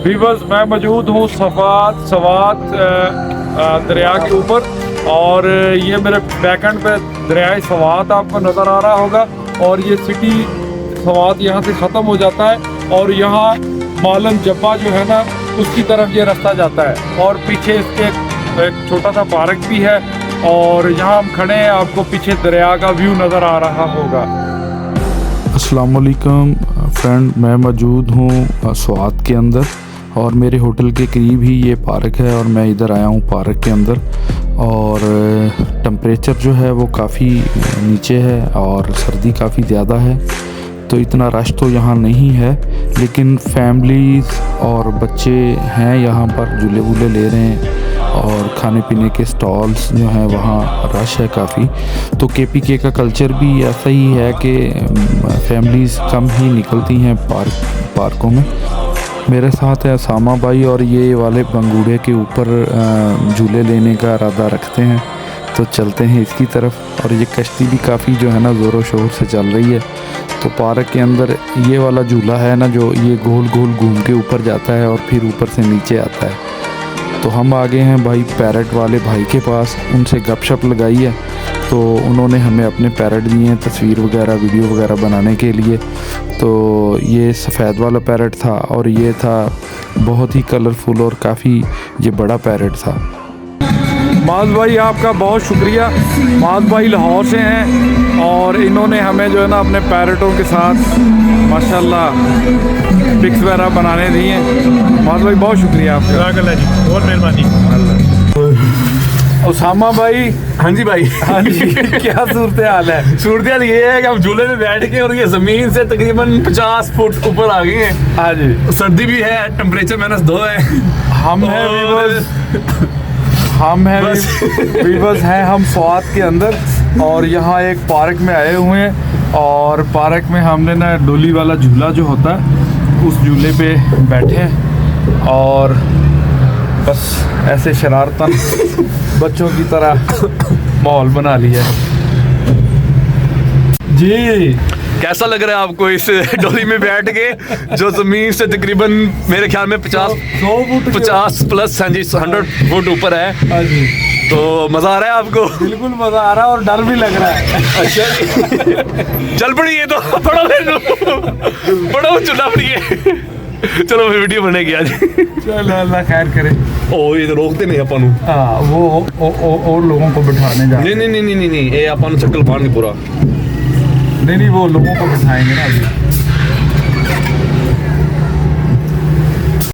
Viewers, मैं मौजूद हूँ सवात दरिया के ऊपर, और ये मेरे बैकएंड पे दरिया सवात आपको नज़र आ रहा होगा। और ये सिटी सवात यहाँ से ख़त्म हो जाता है और यहाँ मालम जब्बा जो है ना, उसकी तरफ ये रास्ता जाता है। और पीछे इसके एक छोटा सा पार्क भी है, और यहाँ हम खड़े हैं, आपको पीछे दरिया का व्यू नज़र आ रहा होगा। अस्सलाम वालेकुम फ्रेंड, मैं मौजूद हूँ स्वात के अंदर और मेरे होटल के करीब ही ये पार्क है और मैं इधर आया हूँ पार्क के अंदर। और टेम्परेचर जो है वो काफ़ी नीचे है और सर्दी काफ़ी ज़्यादा है, तो इतना रश तो यहाँ नहीं है, लेकिन फैमिलीज़ और बच्चे हैं यहाँ पर, झूले वूले ले रहे हैं और खाने पीने के स्टॉल्स जो हैं वहाँ रश है काफ़ी। तो KPK का कल्चर भी ऐसा ही है कि फैमिलीज़ कम ही निकलती हैं पार्कों में। मेरे साथ है असामा भाई, और ये वाले बंगूड़े के ऊपर झूले लेने का इरादा रखते हैं, तो चलते हैं इसकी तरफ। और ये कश्ती भी काफ़ी जो है ना ज़ोरों शोर से चल रही है। तो पार्क के अंदर ये वाला झूला है ना, जो ये गोल गोल घूम के ऊपर जाता है और फिर ऊपर से नीचे आता है। तो हम आ गए हैं भाई पैरट वाले भाई के पास, उनसे गपशप लगाई है, तो उन्होंने हमें अपने पैरट दिए हैं तस्वीर वगैरह वीडियो वगैरह बनाने के लिए। तो ये सफ़ेद वाला पैरट था और ये था बहुत ही कलरफुल और काफ़ी ये बड़ा पैरट था। माज भाई आपका बहुत शुक्रिया। माज भाई लाहौर से हैं और इन्होंने हमें जो है ना अपने पैरटों के साथ माशाल्लाह पिक्स वगैरह बनाने दिए हैं। माज भाई बहुत शुक्रिया आपका जी, बहुत मेहरबानी। उसामा भाई, हाँ जी भाई, हाँ जी, क्या सूरत हाल है? सूरत हाल ये है कि हम झूले में बैठ के और ये ज़मीन से तकरीबन 50 फुट ऊपर आ गए हैं। हाँ जी, सर्दी भी है, टेम्परेचर -2 है। हम हैं वीवर्स हैं हम स्वात के अंदर, और यहाँ एक पार्क में आए हुए हैं। और पार्क में हमने ना डोली वाला झूला जो होता है उस झूले पे बैठे हैं और बस ऐसे शरारतन बच्चों की तरह माहौल बना लिया है जी। कैसा लग रहा है आपको इस डोली में बैठ के, जो ज़मीन से तकरीबन मेरे ख्याल में 50 प्लस, हाँ जी, 100 फुट ऊपर है। हाँ जी, तो मज़ा आ रहा है आपको? बिल्कुल मज़ा आ रहा है और डर भी लग रहा है। अच्छा जी, चल पड़िए तो बड़ा चुना पड़िए। चलो मैं वीडियो बनेगी आज। चलो अल्लाह खैर करे। ओ ये तो रोकते नहीं अपन। हाँ, वो और लोगों को बिठाने जा। नहीं ये अपन चक्कर पान पूरा नहीं वो लोगों को बिठाएंगे ना अभी।